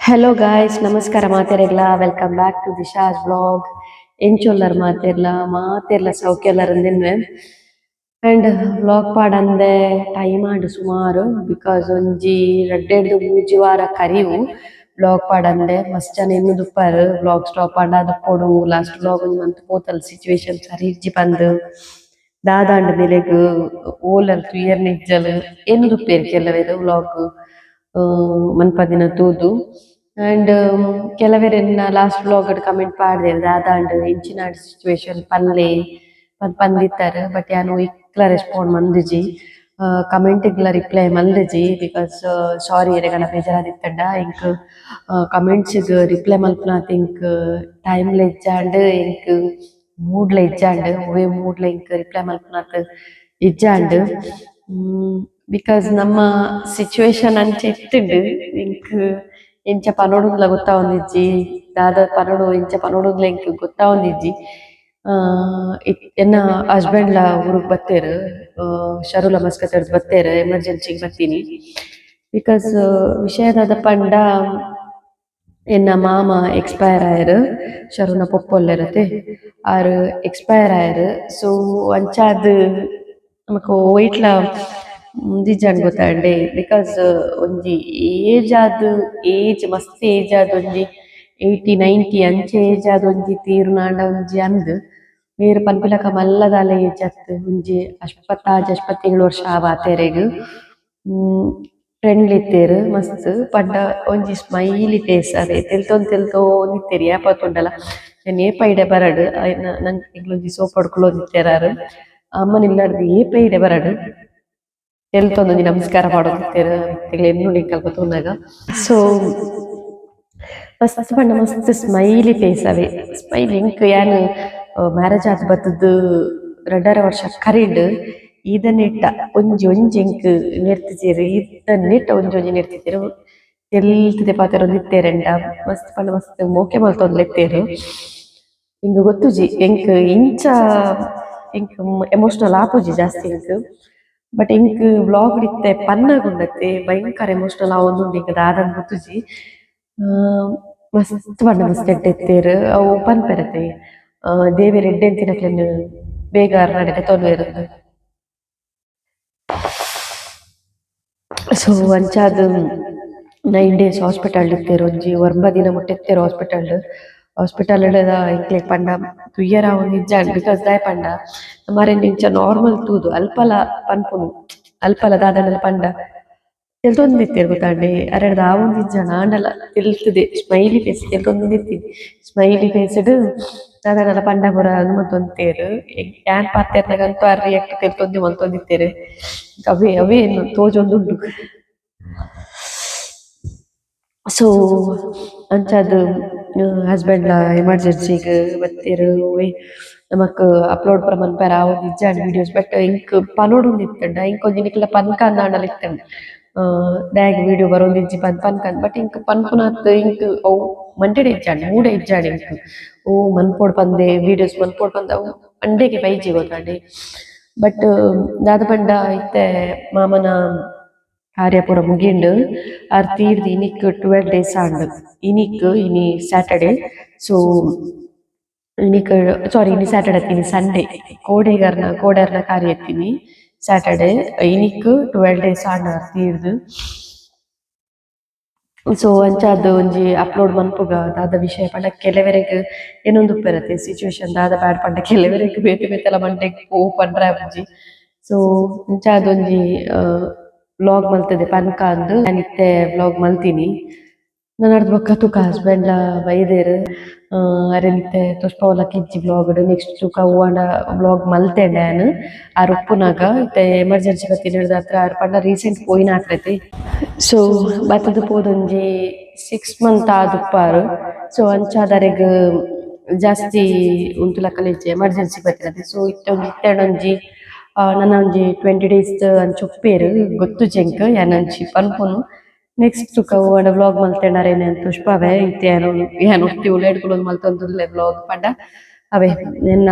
Hello guys, ನಮಸ್ಕಾರ ಮಾತೆರೆಗ್ಲ. Welcome back to Disha's blog. ಎಂಚೊಲ್ಲರ್ ಮಾತೆರ್ಲ ಸೌಖ್ಯಲ್ಲರ್ ಅಂದಿನ್ವೆ. ಅಂಡ್ ವ್ಲಾಗ್ ಪಾಡಂದೆ ಟೈಮ್ ಆಂಡ್ ಸುಮಾರು ಬಿಕಾಸ್ ಒಂಜಿ 2-3 ವಾರ ಕರಿವು ವ್ಲಾಗ್ ಪಾಡಂದೆ ಮಸ್ತ್ ಜನ ಇನ್ನು ದುಪ್ಪರ್ ವ್ಲಾಗ್ ಸ್ಟಾಪ್ ಆಂಡ ಕೊಡು ಲಾಸ್ಟ್ ವ್ಲಾಗ್ ಒಂಜಿ ಮಂತ್ ಪೋತಲ್ ಸಿಚುವೇಶನ್ ಸರಿ ಇಜ್ಜಿ ಪಂದ್ ದಾದಾಂಡ್ ಬೆಲೆಗ್ ಓಲಲ್ ತುಯರ್ ನಿಜ್ಜಲ್ ಎನ್ನು ದುಪ್ಪೇರ್ ಕೆಲವೆರು ವ್ಲಾಗ್ ಮನ್ಪದಿನ ತೂದು. ಅಂಡ್ ಕೆಲವೆರೆನ್ನ ಲಾಸ್ಟ್ ವ್ಲಾಗ್ ಕಮೆಂಟ್ ಪಾಡ್ದೇರು ದಾದಾಂಡ್ ಇಂಚಿನಾಡ್ ಸಿಚುವೇಶನ್ ಪನ್ಲೆ ಪಂದಿತ್ತಾರೆ. ಬಟ್ ಯಾನು ಇಕ್ಲ ರೆಸ್ಪಾಂಡ್ ಮಂದಿಜಿ ಕಮೆಂಟ್ಗ್ಲ ರಿಪ್ಲೈ ಮಲ್ದಜಿ ಬಿಕಾಸ್ ಸಾರಿ ಎರೆಗನ ಬೇಜಾರಾದಿತ್ತಂಡ ಇಂಕ್ ಕಮೆಂಟ್ಸ್ಗ್ ರಿಪ್ಲೈ ಮಲ್ಪುನ ಇಂಕ್ ಟೈಮ್ಲ ಇಜ್ಜಾಂಡ್ ಇಂಕ್ ಮೂಡ್ಲ ಇಜ್ಜಾಂಡ್ ಒವ್ವೇ ಮೂಡ್ಲ ಇಂಕ್ ರಿಪ್ಲೈ ಮಲ್ಪುನತ್ ಇಜ್ಜಾಂಡ್. ಬಿಕಾಸ್ ನಮ್ಮ ಸಿಚುವೇಶನ್ ಅಂಚ ಇತ್ತುಂಡು ಇಂಕ್ ಎಂಚ ಪನೊಡುಂದ್ಲ ಗೊತ್ತಾವೊಂದಿಜ್ಜಿ, ದಾದ ಪನೊಡು ಎಂಚ ಪನೊಡುಂದ್ಲ ಇಂಕ್ ಗೊತ್ತಾವೊಂದಿಜ್ಜಿ. ಎನ್ನ ಹಸ್ಬೆಂಡ್ಲ ಊರುಗ್ ಬತ್ತೇರು, ಶರುಲ ಮಸ್ಕತ್ ಬತ್ತೇರು, ಎಮರ್ಜೆನ್ಸಿಗೆ ಬತ್ತೀನಿ. ಬಿಕಾಸ್ ವಿಷಯದ ಪಂಡ ಎನ್ನ ಮಾಮ ಎಕ್ಸ್ಪೈರ್ ಆಯರು, ಶರುನ ಪೊಪ್ಪೊಲ್ಲೆರತೆ ಆರು ಎಕ್ಸ್ಪೈರ್ ಆಯರು. ಸೊ ಅಂಚಾದ್ ನಮಕ್ ಒಯ್ಟ್ಲ ಮುಂದಿಜ್ಜಾಂಡ್ ಗೊತ್ತಾಂಡೆ ಬಿಕಾಸ್ ಒಂಜಿ ಏಜ್ ಮಸ್ತ್ ಏಜ್ ಆದ್ ಒಂಜಿ 80-90 ಅಂಚ ಏಜ್ ಆದ್ ಒಂಜಿ ತೀರ್ನಾಂಡ ಒಂಜಿ ಅಂದ್ ಬೇರೆ ಪನ್ಪಿಲಕ ಮಲ್ಲದಾಲ ಏಜ್ ಅತ್ ಒಂಜಿ 67 ವರ್ಷ ಆತೆರೆಗ್ ಫ್ರೆಂಡ್ಲಿ ಇತ್ತೇರು ಮಸ್ತ್ ಪಂಡ ಒಂಜಿ ಸ್ಮೈಲಿ ಫೇಸ್. ಅದೇ ತಿಲ್ತೊಂದಿತ್ತೇರಿ ಏಪತ್ತುಂಡಲ ನಾನು ಏಪ ಇಡೆ ಬರಡ್ ನಂಗೆ ಇಗ್ಲೊಂಜಿ ಸೋಪ್ ಹೊಡ್ಕೊಳ್ಳೋದಿತ್ತೇರಾರು ಅಮ್ಮನ ಇಲ್ಲಾರ್ದು ಏಪ ಇಡೆ ಬರಡ್ ತೆಲ್ತೊಂದೊಂಜಿ ನಮಸ್ಕಾರ ಮಾಡೋದಿತ್ತೇರು ಎನ್ನುಡಿ ಕಲ್ಪತೊಂದಾಗ. ಸೊ ಮಸ್ತ್ ಪಂಡ ಮಸ್ತ್ ಸ್ಮೈಲಿ ಫೇಸ್ ಅವೇ ಸ್ಮೈಲಿ ಇಂಕ್ ಯಾನು ಮ್ಯಾರೇಜ್ ಆದ್ ಬತ್ತದು 2.5 ವರ್ಷ ಕರಿಡ್ ಇದನ್ನಿಟ್ಟ ಒಂಜಿ ಇಂಕ್ ನೆರ್ತಿಜೇರು ಇದನ್ನಿಟ್ಟ ಒಂಜಿ ನೆರ್ತಿಜೇರು ತೆಲ್ತಿದೆ ಪಾತೆರೊಂದಿತ್ತೇರೆಂಡ ಮಸ್ತ್ ಪಂಡ ಮಸ್ತ್ ಮೋಕೆ ಮಲ್ತೊಂದ್ಲೆತ್ತೇರು. ಇಂಗ್ ಗೊತ್ತುಜಿ ಎಂಕ್ ಇಂಚ ಇಂಕ್ ಎಮೋಷನಲ್ ಆಪುಜಿ ಜಾಸ್ತಿ ಇಂಕ್. ಬಟ್ ಇಂಕ್ ವ್ಲಾಗ್ ಇತ್ತೆ ಪನ್ನಗುಂಡತ್ತೆ ಭಯಂಕರ ಎಮೋಷನಲ್ ಆವೊಂದುಂಡು ಇಂಕ್ ದಾದಂದ್ ಗೊತ್ತುಜಿ. ಮಸ್ತ್ ಪಂಡ ಮಸ್ತ್ ಎಡ್ಡೆತ್ತೇರು ಅವು ಪನ್ಪೆರತೆ ದೇವೆರ್ ಎಡ್ಡೆಂತಿನಕ್ಲೆನ್ ಬೇಗ ನಡೆ ತೊಂದುವೆರು. ಸೊ ಅಂಚಾದ್ 9 days ಹಾಸ್ಪಿಟಲ್ ಇತ್ತೇರು ಒಂಜಿ 9 ದಿನ ಮುಟ್ಟೆತ್ತೇರು ಹಾಸ್ಪಿಟಲ್ ಇಂಕ್ಲೆ ಪಂಡ ತುಯ್ಯರ ಒಂದಿಜ್ಜಾಂಡ್ ಬಿಕಾಸ್ ದಾಯ್ ಪಂಡ ಮಾರೆನ್ ಇಂಚ ನಾರ್ಮಲ್ ತೂದು ಅಲ್ಪಲ ಪನ್ಪುನು ಅಲ್ಪಲ ದಾದಾಂಡಲ ಪಂಡ ತೆಲ್ತೊಂದಿತ್ತೇರು ಗೊತ್ತಾಂಡೆ ಅರೆಡ್ದ ಆವೊಂದಿಜ್ಜಾಂಡ್ ಆಂಡಲ ತಿಲ್ತದೆ ಸ್ಮೈಲಿ ಫೇಸ್ ತೆಲ್ತೊಂದಿತ್ತಿನಿ ಸ್ಮೈಲಿ ಫೇಸ್ಡ್ ದಾದಾಂಡಲ ಪಂಡ ಪೂರ ಮಲ್ತೊಂದಿತ್ತೇರು. ಯಾನ್ ಪಾತೆರ್ನಗಂತೂ ಆ ರಿಯಾಕ್ಟ್ ತೆಲ್ತೊಂದಿ ಮಲ್ತೊಂದಿತ್ತೇರು ಅವೇ ತೋಜೊಂದುಂಡು. ಸೊ ಅಂಚಾದ್ ಹಸ್ಬೆಂಡ್ಲ ಎಮರ್ಜೆನ್ಸಿಗ್ ಬತ್ತೇರು ನಮಕ್ ಅಪ್ಲೋಡ್ ಪೂರ ಮನ್ಪೇರ ಆವೊಂದು ಇಜ್ಜಾಂಡ್ ವಿಡಿಯೋಸ್. ಬಟ್ ಇಂಕ್ ಪನೊಡುಂದಿತ್ತಂಡ ಇಂಕ್ ಒಂಜಿ ನಿಕ್ಲ ಪನ್ಕಂದಾಂಡಲ ಇತ್ತಂಡ ಡ್ಯಾಗ್ ವಿಡಿಯೋ ಬರೊಂದಿಜ್ಜಿ ಪನ್ಕಂದ್. ಬಟ್ ಇಂಕ್ ಪನ್ಪುನತ್ ಇಂಕ್ ಅವು ಮಂಡೆಡೆ ಇಜ್ಜಾಂಡ್ ಮೂಡೆ ಇಜ್ಜಾಂಡ್ ಇಂಕ್ ಮನ್ಪೊಡ್ ಪಂದೆ ವಿಡಿಯೋಸ್ ಮನ್ಪೊಡ್ ಪಂದೆ ಅವು ಮಂಡೆಗೆ ಬೈಜಿ ಗೊತ್ತಾಂಡೆ. ಬಟ್ ದಾದ ಪಂಡ ಇತ್ತೆ ಮಾಮನ ಕಾರ್ಯ ಪೂರ ಮುಗಿಂಡು ಆರ್ ತೀರ್ದು ಇನಿಕ್ 12 days ಆಂಡ್ ಇನಿ ಸ್ಯಾಟರ್ಡೆ. ಸೊ ಇನಿ ಸ್ಯಾಟರ್ಡೆ ಇನಿ ಸಂಡೇ ಕೋಡೇರ್ನ ಕಾರ್ಯ ಎತ್ತೀನಿ ಸ್ಯಾಟರ್ಡೆ ಇನಿಕ್ 12 days ಆಂಡ್ ಆರ್ ತೀರ್ದು. ಸೊ ಅಂಚಾದ್ ಒಂಜಿ ಅಪ್ಲೋಡ್ ಮನ್ಪುಗ ದಾದ ವಿಷಯ ಪಂಡ ಕೆಲವೆರೆಗ್ ಏನೊಂದು ಉಪ್ಪೆರತೆ ಸಿಚುವೇಶನ್ ದಾದ ಬ್ಯಾಡ್ ಪಂಡ ಕೆಲವೆರೆಗ್ ಬೇತೆ ಮಂಡೆಗ್ ಪಂಡ್ರೆ ಆಪುಜಿ. ಸೊ ಅಂಚಾದ್ ಒಂಜಿ ವ್ಲಾಗ್ ಮಲ್ತದೆ ಪನ್ಕಾಂದ್ ನಾನಿತ್ತೆ ವ್ಲಾಗ್ ಮಲ್ತೀನಿ. ನಾನು ಅರ್ಧ ಬೊಕ್ಕ ತುಕ ಹಸ್ಬೆಂಡ್ಲ ಬೈದೇರು ಅರೆನಿತ್ತೆ ತೊಷ್ಪವಲಕ ಇಜ್ಜಿ ವ್ಲಾಗ್ ನೆಕ್ಸ್ಟ್ ತುಕ ಓವಾಂಡ ವ್ಲಾಗ್ ಮಲ್ತೆಂಡೆ ನಾನು ಆರ್ ಉಪ್ಪುನಾಗ ಇತ್ತೆ ಎಮರ್ಜೆನ್ಸಿ ಬತ್ತೀನಿ ಹಿಡ್ದ ಹತ್ರ ಆರ್ ಪಂಡ ರೀಸೆಂಟ್ ಪೋಯಿನ ಹಾಕ್ರೈತಿ. ಸೊ ಬತ್ತದ ಪೋದೊಂಜಿ 6 month ಆದುಪ್ಪಾರು. ಸೊ ಅಂಚಾದರೆಗ್ ಜಾಸ್ತಿ ಉಂತುಲಕಲ ಇಜ್ಜಿ ಎಮರ್ಜೆನ್ಸಿ ಬತ್ತಿನದೆ. ಸೊ ಇತ್ತೆಂಡೊಂಜಿ ನನ್ನ ಒಂಜಿ 20 days ಅಂಚೊಪ್ಪೇರು ಗೊತ್ತುಜೆಂಕ್ ಯಾನಂಚಿ ಪನ್ಪುನು. ನೆಕ್ಸ್ಟ್ ತುಕ ಓವಾಂಡ ವ್ಲಾಗ್ ಮಲ್ತೆಂಡಾರೇನೆ ತುಷ್ಪಾವೆ ಇತ್ತೆ ಯಾನ್ ಒತ್ತಿ ಉಲೇಡ್ಗುಲೊಂದು ಮಲ್ತೊಂದುಲ್ಲೆ ವ್ಲಾಗ್ ಪಂಡ ಅವೇ ನಿನ್ನ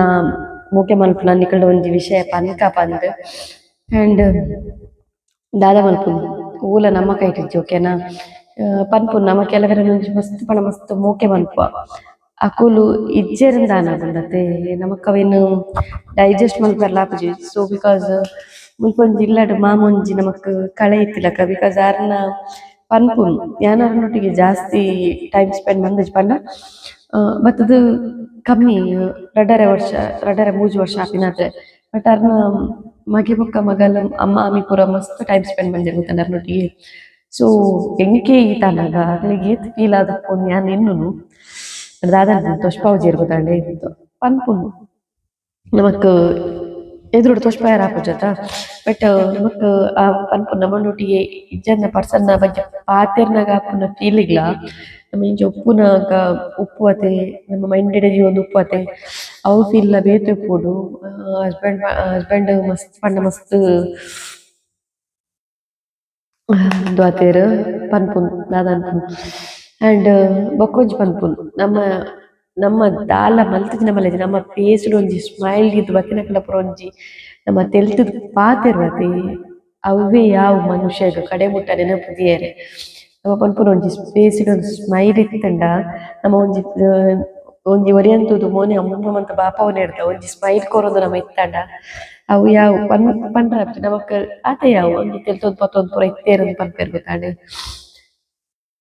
ಮೂಕೆ ಮಲ್ಪುನ ನಿಕಲ್ಡ ಒಂಜಿ ವಿಷಯ ಪನ್ಕ ಪಂದ್. ಅಂಡ್ ದಾದ ಮಲ್ಪುನು ಊಲ ನಮ್ಮ ಕೈಟಿಜ್ಜಿ ಓಕೆನಾ. ಪನ್ಪುನ್ ನಮ ಕೆಲವರ నుంచి ಮಸ್ತ್ ಪಣ ಮಸ್ತ್ ಮೋಕೆ ಮನ್ಪ ಅಕುಲು ಇಜ್ಜೆರಿಂದಾನ ಬಂದತೆ ನಮಕವೇನು ಡೈಜೆಸ್ಟ್ ಮಲ್ಪರ್ಲಾಪುಜಿ ಸೊ ಬಿಕಾಸ್ ಮುಲ್ಪೊಂಜಿ ಇಲ್ಲಡ್ ಮಾಮೊಂಜಿ ನಮಕ್ ಕಳೆ ಇತ್ತಿಲಕ ಬಿಕಾಸ್ ಆರ್ನ ಪನ್ಪುನ್ ಯಾನರ್ನೊಟ್ಟಿಗೆ ಜಾಸ್ತಿ ಟೈಮ್ ಸ್ಪೆಂಡ್ ಮಂದಜಿ ಪಂಡ ಮತ್ತದು ಕಮ್ಮಿ ರಡ್ಡರೆ ಮೂಜಿ ವರ್ಷ ಆಪಿನಾತೆ ಬಟ್ ಅರ್ನ ಮಗೆ ಬೊಕ್ಕ ಮಗಲ ಅಮ್ಮ ಆಮಿ ಪೂರ ಮಸ್ತ್ ಟೈಮ್ ಸ್ಪೆಂಡ್ ಮಂದಿರ್ಗುತ್ತಾನೆ ಅರ್ನೊಟ್ಟಿಗೆ ಸೊ ಎಂಕೆ ಈತನಾಗ ಅಗ್ಲಿಗೆ ಏತ್ ಫೀಲ್ ಆದಪ್ಪು ನಾನು ಇನ್ನುನು ದಾದನ ತೊಷ್ಪಾವುಜಿ ಇರ್ಗುತ್ತಾಂಡೆ ಇತ್ತು ಪನ್ಪುನು ನಮಕ್ ಎದುರುಡು ತೊಷ್ಪಾಯರ್ ಆಪುಜತ ಬಟ್ ನಮಕ್ ಆ ಪನ್ಪುನ್ ನಮ್ಮನೊಟ್ಟಿಗೆ ಇಜ್ಜನ್ನ ಪರ್ಸನ್ನ ಬಗ್ಗೆ ಪಾತೆರ್ನಾಗ ಆಪುನ ಫೀಲಿಗ್ಲ ನಮ್ಮ ಇಂಚ ಉಪ್ಪುನಾಗ ಉಪ್ಪು ಅತೆ ನಮ್ಮ ಮೈಂಡೆಡ್ ಒಂದು ಉಪ್ಪು ಅತೆ ಅವು ಫೀಲ್ ಬೇತೆ ಉಪ್ಪುಡು ಹಸ್ಬೆಂಡ್ ಮಸ್ತ್ ಪಂಡ ಮಸ್ತ್ ದ್ವಾತೇರ್ ಪನ್ಪುನ್ ದಾದಾನ್ಪುನ್ ಅಂಡ್ ಬೊಕ್ಕೊಂಜಿ ಪನ್ಪುನ್ ನಮ್ಮ ದಾಲ ಮಲ್ತದಿನ ಮಲ್ಲಜಿ ನಮ್ಮ ಫೇಸ್ಡ್ ಒಂಜಿ ಸ್ಮೈಲ್ ಇದ್ದು ಬತ್ತಿನಕಲ ಪುರ ಒಂಜಿ ನಮ್ಮ ತೆಲ್ತದ ಪಾತೆರ್ವತೆ ಅವೇ ಯಾವ್ ಮನುಷ್ಯಗ ಕಡೆ ಮುಟ್ಟ ನೆನಪುದಿಯರೆ ನಮ್ಮ ಪನ್ಪುನ ಒಂಜಿ ಫೇಸ್ಡ್ ಒಂಜಿ ಸ್ಮೈಲ್ ಇತ್ತಂಡ ನಮ್ಮ ಒಂಜಿ ಒರಿಯಂತುದು ಮೋನೆ ಅಮ್ಮಮ್ಮಂತ ಬಾಪವನೆ ಇರ್ತ ಒಂಜಿ ಸ್ಮೈಲ್ ಕೊರೊಂದು ನಮ್ಮ ಇತ್ತಂಡ ಅವು ಯಾವ್ ಪಂಡ್ರ ನಮಕ್ ಆತ ಯಾವ್ ಒಂಜಿ ತೆಲ್ತೊಂದು ಪತ್ತೊಂದು ಪೂರ ಇತ್ತೇರೊಂದು ಪನ್ಪೆರ್ ಗೊತ್ತಾಂಡೆ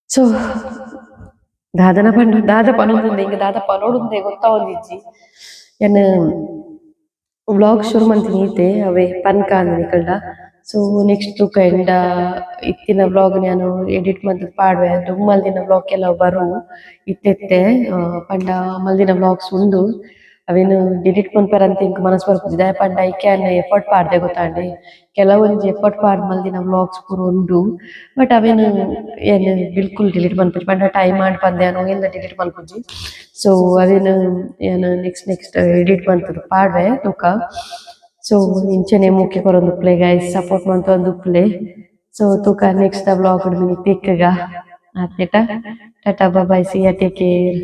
ಸೊ ದಾದ ಪನೊಂದುಂದೆ ಇಂಗ ದಾದ ಪನೋಡುಂದೆ ಗೊತ್ತಾವೊಂದಿಜ್ಜಿ ಎನ್ನ ವ್ಲಾಗ್ ಶುರು ಮಂತಿನ ಈತೆ ಅವೇ ಪನ್ಕ ಅಂದ್ ನಿಕಲ್ಡ ಸೊ ನೆಕ್ಸ್ಟ್ ತೂಕ ಎಂಡ ಇತ್ತಿನ ವ್ಲಾಗ್ ನಾನು ಎಡಿಟ್ ಮಂತ್ ಪಾಡ್ವೆ ದುಮ್ಮಲ್ದಿನ ವ್ಲಾಗ್ ಕೆಲವು ಬರು ಇತ್ತೆತ್ತೆ ಪಂಡ ಮಲ್ದಿನ ವ್ಲಾಗ್ಸ್ ಉಂಡು ಅವೇನು ಡಿಲೀಟ್ ಮನ್ಪೆರಂತ ಇಂಕ್ ಮನಸ್ ಬರ್ಪುಜಿ ದಾಯ ಪಂಡ ಐಕ್ಯಾನ್ ಎಫರ್ಟ್ ಪಾಡ್ದೆ ಗೊತ್ತಾಂಡೆ ಕೆಲವೊಂಜಿ ಎಫರ್ಟ್ ಪಾಡ್ ಮಲ್ದಿನ ವ್ಲಾಗ್ಸ್ ಪೂರ ಉಂಡು ಬಟ್ ಅವೇನು ಏನು ಬಿಲ್ಕುಲ್ ಡಿಲೀಟ್ ಮನ್ಪುಜಿ ಪಂಡ ಟೈಮ್ ಆಂಡ್ ಪಂದೆ ಅನು ಎಲ್ಲ ಡಿಲೀಟ್ ಮನ್ಪುಜಿ ಸೊ ಅವೇನು ಏನು ನೆಕ್ಸ್ಟ್ ಎಡಿಟ್ ಮಂತ್ ಪಾಡ್ವೆ ತೂಕ ಸೊ ಇಂಚನೆ ಮುಖ್ಯ ಕೊರೊಂದು ಪ್ಲೇ ಗೈಸ್ ಸಪೋರ್ಟ್ ಮಂತೊಂದು ಪ್ಲೇ ಸೊ ತೂಕ ನೆಕ್ಸ್ಟ್ ವ್ಲಾಗ್ ಮಿನಿ ಟೇಕ್ಗ ಆತ್ನೆಟ tata bye see ya take care.